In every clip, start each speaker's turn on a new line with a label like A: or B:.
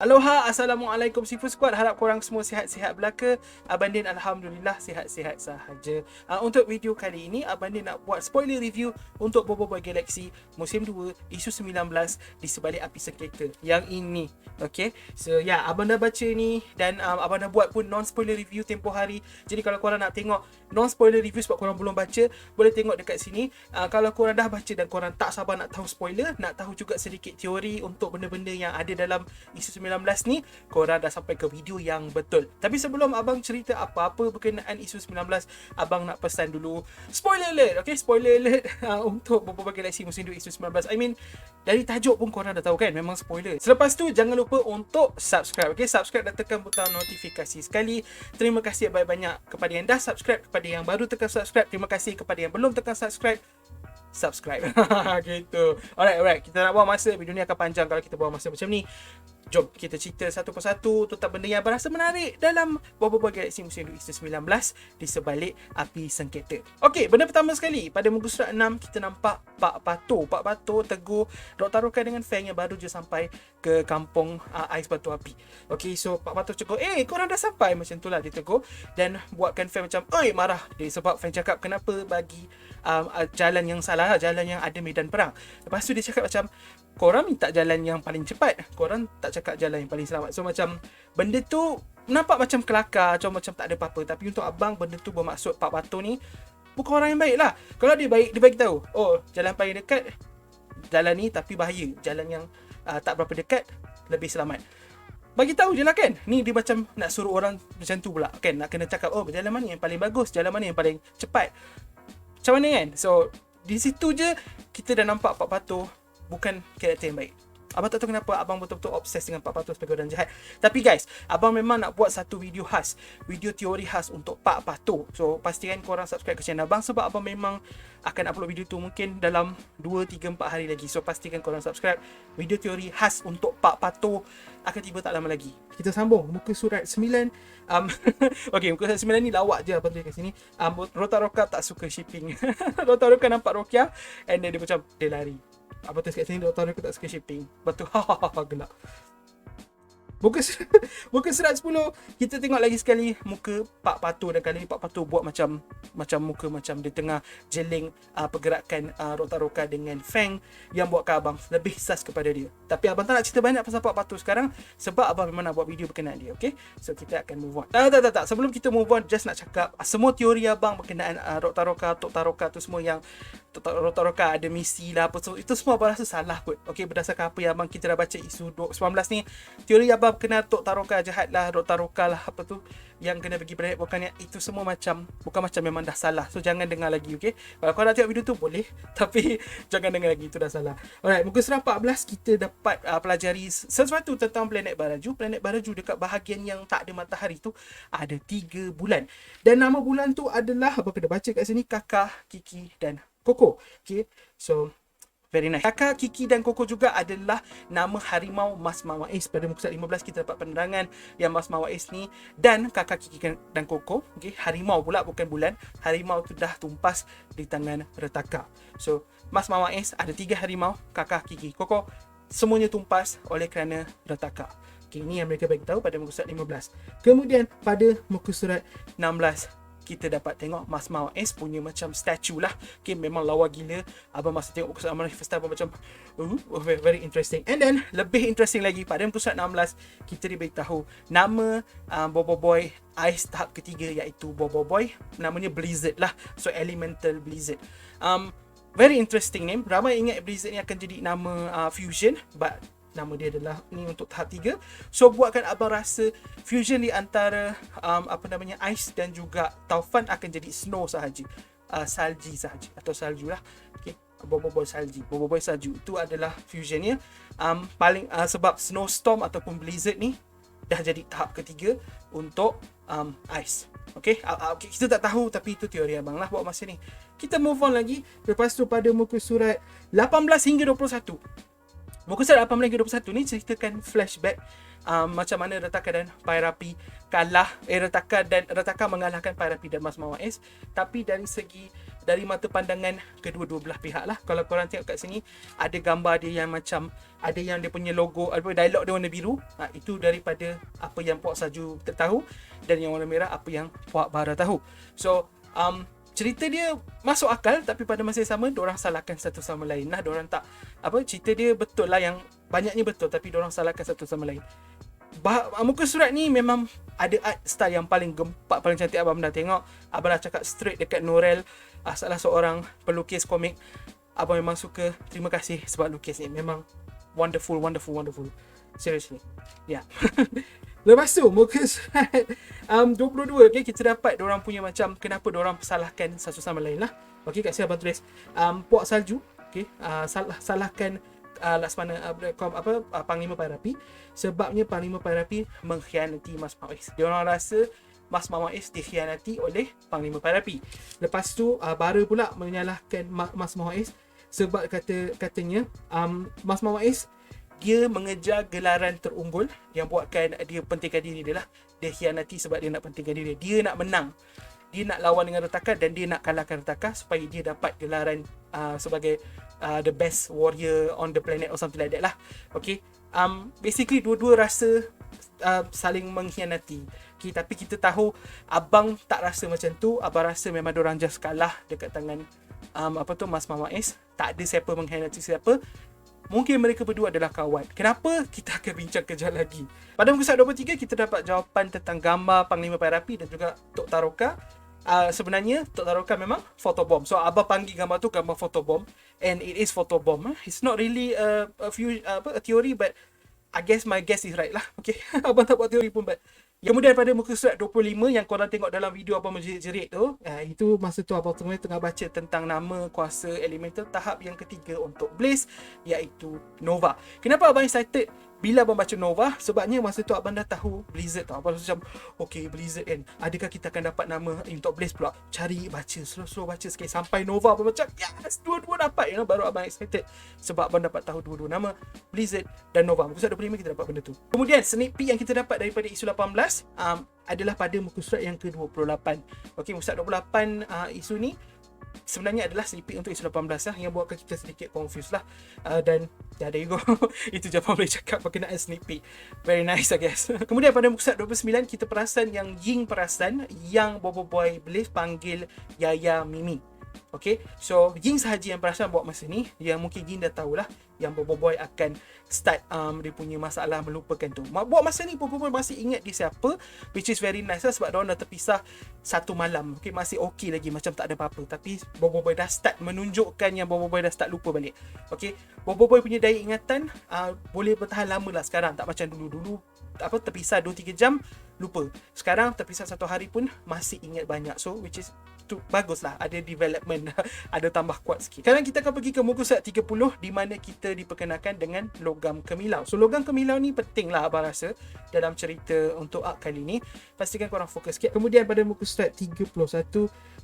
A: Aloha, Assalamualaikum Seafood Squad. Harap korang semua sihat-sihat belaka. Abang Din Alhamdulillah sihat-sihat sahaja. Untuk video kali ini, Abang Din nak buat spoiler review untuk Bobo Boy Galaxy musim 2 isu 19 di sebalik api sengketa yang ini. Okay, so ya, abang dah baca ni dan abang dah buat pun non-spoiler review tempoh hari. Jadi kalau korang nak tengok non-spoiler review sebab korang belum baca, boleh tengok dekat sini. Kalau korang dah baca dan korang tak sabar nak tahu spoiler, nak tahu juga sedikit teori untuk benda-benda yang ada dalam isu 19 ni, korang dah sampai ke video yang betul. Tapi sebelum abang cerita apa-apa berkenaan isu 19, abang nak pesan dulu spoiler alert. Okay, spoiler alert untuk Bobo Boy Galaxy musim 2 isu 19. I mean, dari tajuk pun korang dah tahu kan, memang spoiler. Selepas tu jangan lupa untuk subscribe. Okay, subscribe dan tekan butang notifikasi sekali. Terima kasih banyak-banyak kepada yang dah subscribe, kepada yang baru tekan subscribe. Terima kasih kepada yang belum tekan subscribe. Gitu. Alright, kita nak buang masa. Video ni akan panjang kalau kita buang masa macam ni. Jom kita cerita satu persatu tentang benda yang berasa menarik dalam Bobo Boy Galaxy musim 2 isu 19 di sebalik api sengketa. Okey, benda pertama sekali, pada muka surat 6 kita nampak Pak Pato tegur Dr. Roka dengan Feng yang baru je sampai ke kampung ais batu api. Okey, so Pak Pato cakap, korang dah sampai, macam tu lah dia tegur dan buatkan Feng macam, marah dia sebab Feng cakap kenapa bagi jalan yang salah, jalan yang ada medan perang. Lepas tu dia cakap macam, korang minta jalan yang paling cepat, korang tak cakap jalan yang paling selamat. So macam benda tu nampak macam kelakar, macam tak ada apa-apa. Tapi untuk abang, benda tu bermaksud Pak Pato ni bukan orang yang baik lah. Kalau dia baik, dia bagi tahu, jalan paling dekat jalan ni tapi bahaya, jalan yang tak berapa dekat lebih selamat. Bagi tahu je lah kan. Ni dia macam nak suruh orang macam tu pula kan, nak kena cakap, jalan mana yang paling bagus, jalan mana yang paling cepat, macam mana kan. So di situ je kita dah nampak Pak Pato bukan karakter yang baik. Abang tak tahu kenapa abang betul-betul obses dengan Pak Pato sebagai orang jahat. Tapi guys, abang memang nak buat satu video khas, video teori khas untuk Pak Pato. So pastikan korang subscribe ke channel abang sebab abang memang akan upload video tu mungkin dalam 2, 3, 4 hari lagi. So pastikan korang subscribe. Video teori khas untuk Pak Pato akan tiba tak lama lagi. Kita sambung muka surat 9. Okay, muka surat 9 ni lawak je abang tulis kat sini. Rota Roka tak suka shipping. Rota Roka nampak Rokia and then dia macam dia lari. Apa tu kat sini, Dr. Roka tak suka shipping. Lepas tu gelap. Muka surat 10, kita tengok lagi sekali muka Pak Pato, dan kali ni Pak Pato buat macam muka macam dia tengah jeling pergerakan Rota Roka dengan Feng yang buatkan abang lebih sas kepada dia. Tapi abang tak nak cerita banyak pasal Pak Pato sekarang sebab abang memang nak buat video berkenaan dia. Okay, so kita akan move on. Tak. Sebelum kita move on, just nak cakap semua teori abang berkenaan Rota Roka, Tok Taroka tu semua yang Rota Roka ada misi lah apa tu, itu semua abang rasa salah kot. Okay, berdasarkan apa yang abang kita dah baca isu 19 ni, teori abang kena Tok Taroka jahat lah, Rota Roka lah apa tu yang kena bagi planet bukannya, itu semua bukan macam memang dah salah. So jangan dengar lagi. Okay, kalau kau nak tengok video tu boleh, tapi jangan dengar lagi, itu dah salah. Alright, muka surat 14 kita dapat pelajari sesuatu tentang planet Baraju. Planet Baraju dekat bahagian yang tak ada matahari tu ada 3 bulan, dan nama bulan tu adalah, apa kena baca kat sini, Kaka, Kiki dan Koko. Okay, so very nice. Kaka, Kiki dan Koko juga adalah nama harimau Mas Mawais. Pada muka surat 15 kita dapat penerangan yang Mas Mawais ni dan Kaka, Kiki dan Koko, okay, harimau pula bukan bulan, harimau tu dah tumpas di tangan Retaka. So Mas Mawais ada 3 harimau, Kaka, Kiki, Koko, semuanya tumpas oleh kerana Retaka. Okay, ini yang mereka bagi tahu pada muka surat 15. Kemudian pada muka surat 16 kita dapat tengok Mas Mawais punya macam statue lah. Okay, memang lawa gila. Abang masa tengok muka surat 16 first time macam very interesting. And then lebih interesting lagi, pada muka surat 16 kita diberitahu nama Bobo Boy Ais tahap ketiga, iaitu Bobo Boy namanya Blizzard lah. So Elemental Blizzard. Very interesting name. Ramai ingat Blizzard ni akan jadi nama Fusion, but nama dia adalah ni untuk tahap 3. So buatkan abang rasa fusion di antara ais dan juga taufan akan jadi snow sahaja, salji sahaja atau salju lah. Okay, Bobo Boy salji, Bobo Boy salju, itu adalah fusionnya. Paling sebab snowstorm ataupun blizzard ni dah jadi tahap ketiga untuk ais. Okay, kita tak tahu, tapi itu teori abang lah buat masa ni. Kita move on lagi. Lepas tu pada muka surat 18 hingga 21, muka surat 18 hingga 21 ni ceritakan flashback macam mana Retaka dan Pyrapi kalah. Retaka mengalahkan Pyrapi dan Mas Mawais. Tapi dari segi dari mata pandangan kedua-dua belah pihak lah. Kalau korang tengok kat sini, ada gambar dia yang macam, ada yang dia punya logo, dialog dia warna biru. Itu daripada apa yang Puak Salju tahu, dan yang warna merah apa yang Puak Bara tahu. So, cerita dia masuk akal, tapi pada masa yang sama diorang salahkan satu sama lain lah. Diorang tak cerita dia betul lah, yang banyaknya betul, tapi diorang salahkan satu sama lain. Muka surat ni memang ada art style yang paling gempak, paling cantik. Abang dah tengok, abang dah cakap straight dekat Norel, salah seorang pelukis komik. Abang memang suka. Terima kasih sebab lukis ni memang wonderful. Seriously. Ya. Yeah. Lepas tu muka surat 22, okay, kita dapat diorang punya macam kenapa diorang salahkan satu sama lain lah. Okay, kat sini abang tulis Puak Salju, okay, salahkan Laksamana Panglima Pairapi sebabnya Panglima Pairapi mengkhianati Mas Mawis. Diorang rasa Mas Mawis dikhianati oleh Panglima Pairapi. Lepas tu Bara pula menyalahkan Mas Mawis sebab katanya Mas Mawis dia mengejar gelaran terunggul yang buatkan dia pentingkan diri dia lah. Dia khianati sebab dia nak pentingkan diri dia. Dia nak menang. Dia nak lawan dengan retakan dan dia nak kalahkan retakan supaya dia dapat gelaran sebagai the best warrior on the planet or something like that lah. Okay. Basically dua-dua rasa saling mengkhianati. Okay, tapi kita tahu abang tak rasa macam tu. Abang rasa memang diorang just kalah dekat tangan Mas Mawais. Tak ada siapa mengkhianati siapa. Mungkin mereka berdua adalah kawan. Kenapa? Kita akan bincang kejap lagi. Pada muka surat 23, kita dapat jawapan tentang gambar Panglima Pairapi dan juga Tok Taroka. Sebenarnya Tok Taroka memang photobomb. So abang panggil gambar tu gambar photobomb, and it is photobomb. It's not really a theory, but I guess my guess is right lah. Okay. Abang tak buat teori pun, but kemudian pada muka surat 25 yang korang tengok dalam video abang menjerit-jerit tu, itu masa tu abang tengah baca tentang nama kuasa elemental tahap yang ketiga untuk Blaze, iaitu Nova. Kenapa abang excited bila abang baca Nova? Sebabnya masa tu abang dah tahu Blizzard tau. Abang macam, okay, Blizzard kan, adakah kita akan dapat nama untuk Blaze pula? Cari, baca, slow baca sikit sampai Nova. Abang macam, yes, dua-dua dapat. Baru abang excited sebab abang dapat tahu dua-dua nama, Blizzard dan Nova. Muka surat 25 kita dapat benda tu. Kemudian sneak peek yang kita dapat daripada isu 18 adalah pada muka surat yang ke-28. Okey, muka surat 28 isu ni sebenarnya adalah sneak peek untuk isu 18 lah, yang buatkan kita sedikit confused lah. Dan there you go. Itu je apa boleh cakap berkenaan sneak peek. Very nice, I guess. Kemudian pada muka surat 29 kita perasan yang Ying perasan yang Bobo Boy Blaze panggil Yaya Mimi. Okay, so Ying sahaja yang perasan buat masa ni. Yang mungkin Ying dah tahulah yang Bobo Boy akan start dia punya masalah melupakan tu. Buat masa ni Bobo Boy masih ingat dia siapa, which is very nice lah, sebab diorang dah terpisah satu malam. Okay, masih okay lagi, macam tak ada apa-apa. Tapi Bobo Boy dah start menunjukkan yang Bobo Boy dah start lupa balik. Okay, Bobo Boy punya daya ingatan boleh bertahan lama lah sekarang. Tak macam dulu-dulu terpisah 2-3 jam lupa. Sekarang terpisah satu hari pun masih ingat banyak. So which is tu bagus lah, ada development, ada tambah kuat sikit. Sekarang kita akan pergi ke muka surat 30 di mana kita diperkenalkan dengan logam kemilau. So logam kemilau ni penting lah abang rasa dalam cerita untuk arc kali ni. Pastikan korang fokus sikit. Kemudian pada muka surat 31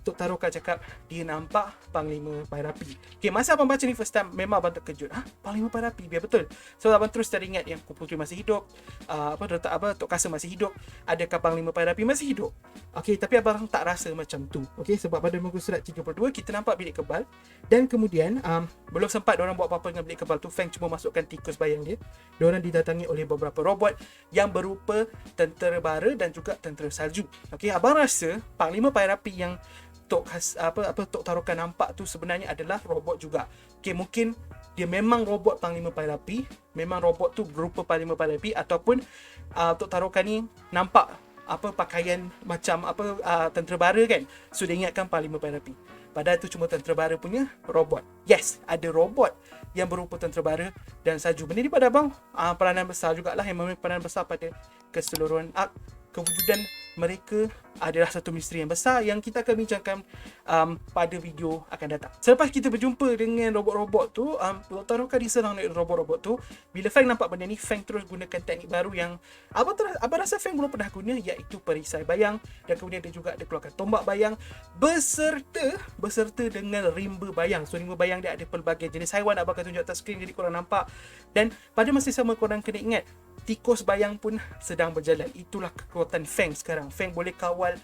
A: Tok Taroka cakap dia nampak Panglima Pairapi. Okay, masa abang baca ni first time memang abang terkejut. Panglima Pairapi, biar betul. So abang terus teringat yang Kupu Putri masih hidup, Tok Kasa masih hidup, adakah Panglima Pairapi masih hidup? Okay, tapi abang tak rasa macam tu. Okay, sebab pada muka surat 32 kita nampak bilik kebal, dan kemudian belum sempat diorang buat apa-apa dengan bilik kebal tu. Feng cuma masukkan tikus bayang dia. Diorang didatangi oleh beberapa robot yang berupa tentera bara dan juga tentera salju. Okay, abang rasa Panglima Pairapi yang Tok Taroka nampak tu sebenarnya adalah robot juga. Okay, mungkin dia memang robot Panglima Pairapi, memang robot tu berupa Panglima Pairapi, ataupun Tok Taroka ni nampak pakaian macam tentera bara kan, so dia ingatkan Panglima Pairapi, padahal tu cuma tentera bara punya robot. Yes, ada robot yang berupa tentera bara dan salju. Benda ni pada abang peranan besar jugalah, yang memiliki peranan besar pada keseluruhan arc. Kewujudan mereka adalah satu misteri yang besar yang kita akan bincangkan pada video akan datang. Selepas kita berjumpa dengan robot-robot tu, Tok Taroka diserang oleh robot-robot tu. Bila Feng nampak benda ni, Feng terus gunakan teknik baru yang abang rasa Feng belum pernah guna, iaitu perisai bayang. Dan kemudian dia juga ada keluarkan tombak bayang beserta dengan rimba bayang. So rimba bayang dia ada pelbagai jenis haiwan, abang akan tunjuk atas skrin jadi korang nampak. Dan pada masa sama korang kena ingat, tikus bayang pun sedang berjalan. Itulah kekuatan Feng sekarang. Feng boleh kawal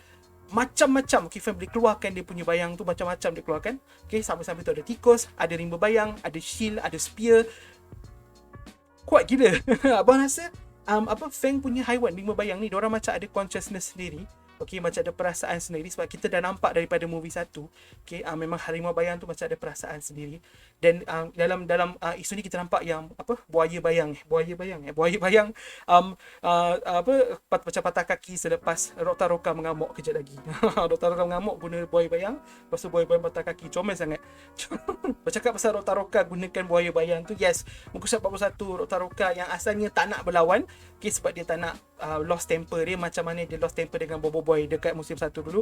A: macam-macam. Okay, Fang boleh keluarkan dia punya bayang tu, macam-macam dia keluarkan. Okay, sampai-sampai tu ada tikus, ada rimba bayang, ada shield, ada spear. Kuat gila. Abang rasa Fang punya haiwan rimba bayang ni, diorang macam ada consciousness sendiri. Okay, macam ada perasaan sendiri, sebab kita dah nampak daripada movie 1. Okay, memang harimau bayang tu macam ada perasaan sendiri. Dan dalam isu ni kita nampak yang buaya bayang macam patah kaki selepas Dr. Roka mengamuk kejap lagi. Dr. Roka mengamuk guna buaya bayang, lepas tu buaya bayang patah kaki. Comel sangat. Bercakap pasal Dr. Roka gunakan buaya bayang tu, yes, muka surat 41 Dr. Roka yang asalnya tak nak berlawan, okay, sebab dia tak nak lost temper dia. Macam mana dia lost temper dengan Bobo Boy dekat musim 1 dulu,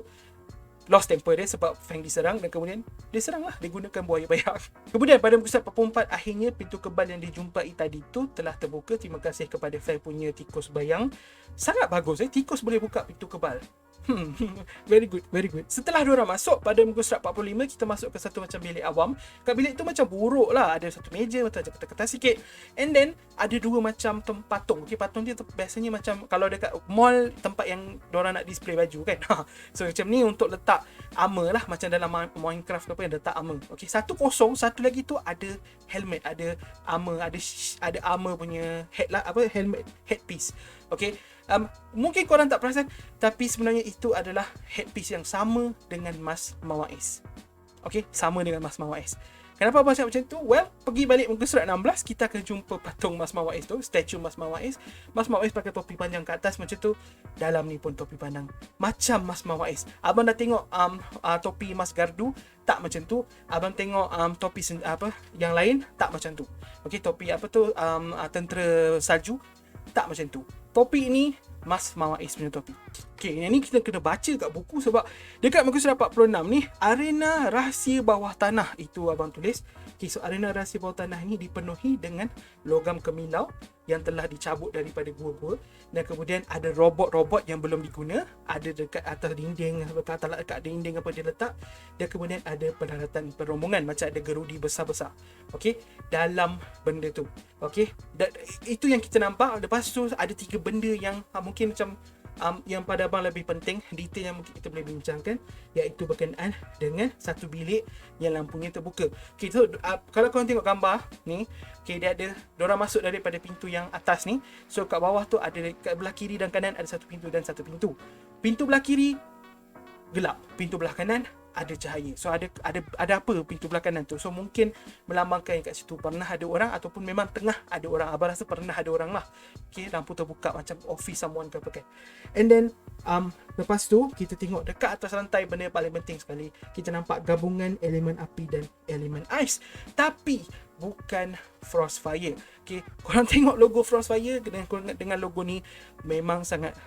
A: lost temper dia sebab Fang diserang, dan kemudian dia serang lah, dia gunakan buaya bayang. Kemudian pada muka surat 44, akhirnya pintu kebal yang dijumpai tadi tu telah terbuka. Terima kasih kepada Fang punya tikus bayang, sangat bagus. Tikus boleh buka pintu kebal. Very good, very good. Setelah diorang masuk pada muka surat 45, kita masuk ke satu macam bilik awam. Kat bilik tu macam buruk lah, ada satu meja macam kertas-kertas sikit, and then ada dua macam patung. Okay, patung dia biasanya macam kalau dekat mall, tempat yang diorang nak display baju kan. So macam ni untuk letak armor lah, macam dalam Minecraft ke apa yang letak armor. Okay, satu kosong, satu lagi tu ada helmet, ada armor, ada armor punya head lah, helmet, headpiece. Okay, mungkin korang tak perasan, tapi sebenarnya itu adalah headpiece yang sama dengan Mas Mawaiz. Okay, sama dengan Mas Mawaiz. Kenapa abang cakap macam tu? Well, pergi balik muka surat 16, kita akan jumpa patung Mas Mawaiz tu, statue Mas Mawaiz. Mas Mawaiz pakai topi panjang kat atas macam tu, dalam ni pun topi pandang macam Mas Mawaiz. Abang dah tengok topi Mas Gardu, tak macam tu. Abang tengok topi yang lain, tak macam tu. Okay, topi tentera salju, tak macam tu. Topi ni Mas Mawaiz punya topi. Okay, yang ni kita kena baca kat buku, sebab dekat muka surat 46 ni, arena rahsia bawah tanah itu abang tulis. Okay, so arena rahsia bawah tanah ni dipenuhi dengan logam kemilau yang telah dicabut daripada gua-gua, dan kemudian ada robot-robot yang belum diguna, ada dekat atas dinding, dekat dinding apa dia letak, dan kemudian ada peralatan perombongan macam ada gerudi besar-besar. Okey, dalam benda tu. Okey, dan itu yang kita nampak. Lepas tu ada 3 benda yang mungkin macam yang pada abang lebih penting, detail yang mungkin kita boleh bincangkan, iaitu berkenaan dengan satu bilik yang lampunya terbuka. Okay, so kalau korang tengok gambar ni, okay, dia ada, diorang masuk daripada pintu yang atas ni. So kat bawah tu ada, kat belah kiri dan kanan ada satu pintu dan satu pintu. Pintu belah kiri gelap, pintu belah kanan ada cahaya. So ada apa pintu belah kanan tu? So mungkin melambangkan kat situ pernah ada orang, ataupun memang tengah ada orang. Abang rasa pernah ada orang lah. Okay, lampu terbuka macam office someone ke apa kan. And then lepas tu kita tengok dekat atas lantai, benda yang paling penting sekali, kita nampak gabungan elemen api dan elemen ais, tapi bukan Frostfire. Okay, korang tengok logo Frostfire dengan logo ni memang sangat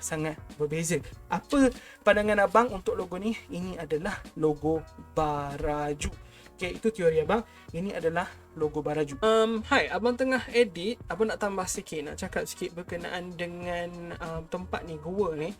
A: berbeza. Apa pandangan abang untuk logo ni? Ini adalah logo Baraju. Okay, itu teori abang. Ini adalah logo Baraju. Hai, abang tengah edit. Abang nak tambah sikit, nak cakap sikit berkenaan dengan tempat ni, gua ni.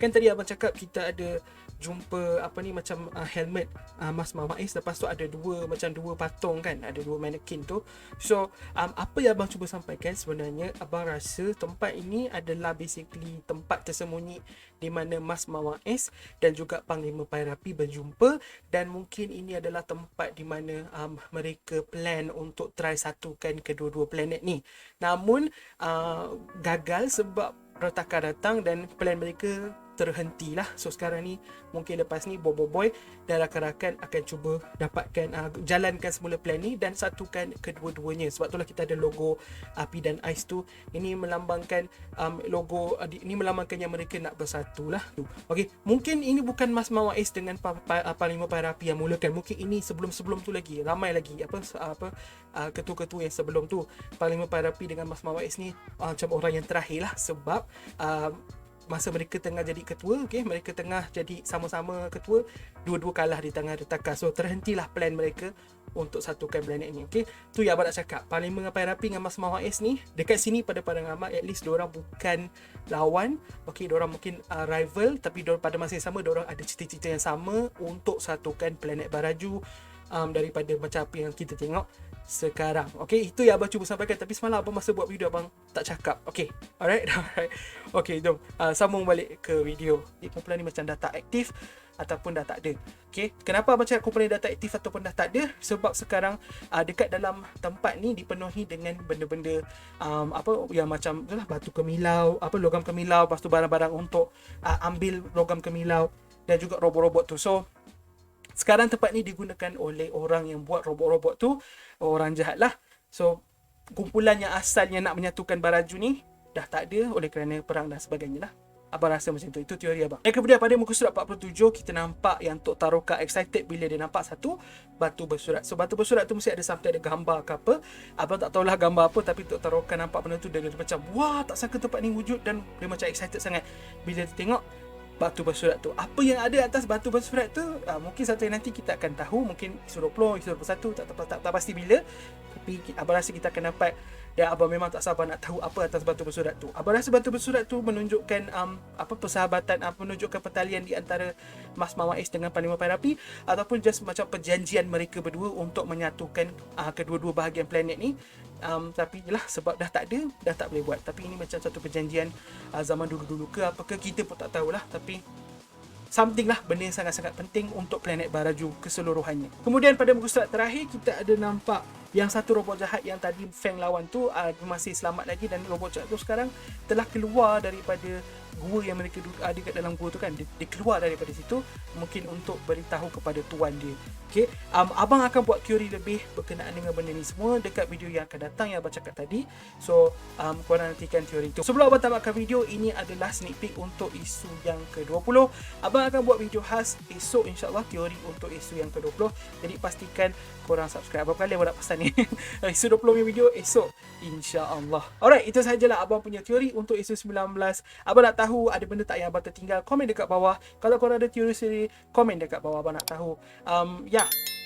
A: Kan tadi abang cakap kita ada jumpa macam helmet Mas Mawaiz, lepas tu ada dua patung kan, ada dua mannequin tu. So apa yang abang cuba sampaikan sebenarnya, abang rasa tempat ini adalah basically tempat tersembunyi di mana Mas Mawaiz dan juga Panglima Pairapi berjumpa, dan mungkin ini adalah tempat di mana mereka plan untuk try satukan kedua-dua planet ni. Namun gagal sebab retakan datang dan plan mereka terhentilah. So sekarang ni mungkin lepas ni Bobo Boy dan rakan-rakan akan cuba dapatkan jalankan semula plan ni dan satukan kedua-duanya. Sebab itulah kita ada logo api dan ais tu. Ini melambangkan logo ini melambangkan yang mereka nak bersatu lah tu. Okey, mungkin ini bukan Mas Mawaiz dengan Panglima Pairapi yang mulakan. Mungkin ini sebelum-sebelum tu lagi, ramai lagi ketua-ketua yang sebelum tu. Panglima Pairapi dengan Mas Mawaiz ni macam orang yang terakhir lah, sebab masa mereka tengah jadi ketua, okay, mereka tengah jadi sama-sama ketua, dua-dua kalah di tangan retakan. So terhentilah plan mereka untuk satukan planet ni. Okay, tu yang abang nak cakap. Panglima Pairapi dengan Mas Mawaiz ni dekat sini pada pandangan abang, at least diorang bukan lawan. Okay, diorang mungkin rival, tapi pada masa yang sama diorang ada cita-cita yang sama untuk satukan planet Baraju. Daripada macam apa yang kita tengok sekarang. Okay, itu yang abang cuba sampaikan. Tapi semalam abang masa buat video abang tak cakap. Okay, alright. Okay, jom sambung balik ke video. Kumpulan ni macam dah tak aktif ataupun dah tak ada. Okay, kenapa abang cakap kumpulan ni dah tak aktif ataupun dah tak ada? Sebab sekarang dekat dalam tempat ni dipenuhi dengan benda-benda apa yang macam itulah, batu kemilau, logam kemilau, lepas tu barang-barang untuk ambil logam kemilau dan juga robot-robot tu. So sekarang tempat ni digunakan oleh orang yang buat robot-robot tu, orang jahat lah. So kumpulan yang asalnya nak menyatukan Baraju ni dah tak ada oleh kerana perang dan sebagainya lah. Abang rasa macam tu. Itu teori abang. Dan kemudian pada muka surat 47 kita nampak yang Tok Taroka excited bila dia nampak satu batu bersurat. So batu bersurat tu mesti ada something, ada gambar ke apa. Abang tak tahulah gambar apa, tapi Tok Taroka nampak benda tu dan dia macam wah, tak sangka tempat ni wujud, dan dia macam excited sangat bila dia tengok batu bersurat tu. Apa yang ada atas batu bersurat tu mungkin satu yang nanti kita akan tahu, mungkin isu 20, isu 21, tak pasti bila. Tapi abang rasa kita akan dapat, dan abang memang tak sabar nak tahu apa atas batu bersurat tu. Abang rasa batu bersurat tu menunjukkan persahabatan, menunjukkan pertalian di antara Mas Mawar Ais dengan Panglima Pairapi, ataupun just macam perjanjian mereka berdua untuk menyatukan kedua-dua bahagian planet ni. Tapi yelah, sebab dah tak ada, dah tak boleh buat. Tapi ini macam satu perjanjian zaman dulu-dulu ke apakah, kita pun tak tahulah. Tapi something lah, benda yang sangat-sangat penting untuk planet Baraju keseluruhannya. Kemudian pada muka surat terakhir kita ada nampak yang satu robot jahat yang tadi Feng lawan tu masih selamat lagi, dan robot jahat tu sekarang telah keluar daripada gua yang mereka ada kat dalam gua tu kan. Dia keluar daripada situ mungkin untuk beritahu kepada tuan dia. Okay, abang akan buat teori lebih berkenaan dengan benda ni semua dekat video yang akan datang yang abang cakap tadi. So korang nantikan teori tu. Sebelum abang tamatkan video, ini adalah sneak peek untuk isu yang ke-20. Abang akan buat video khas esok insyaAllah, teori untuk isu yang ke-20. Jadi pastikan korang subscribe. Berapa kali abang nak pesan ni? Isu 20 punya video esok insyaAllah. Alright, itu sahajalah abang punya teori untuk isu 19. Abang nak tahu ada benda tak yang abang tertinggal, komen dekat bawah. Kalau korang ada teori sendiri, komen dekat bawah, abang nak tahu.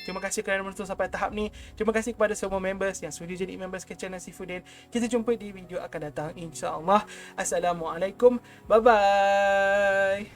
A: Terima kasih kerana menonton sampai tahap ni. Terima kasih kepada semua members yang sudi jadi members ke channel Sifudin. Kita jumpa di video akan datang insyaAllah. Assalamualaikum. Bye bye.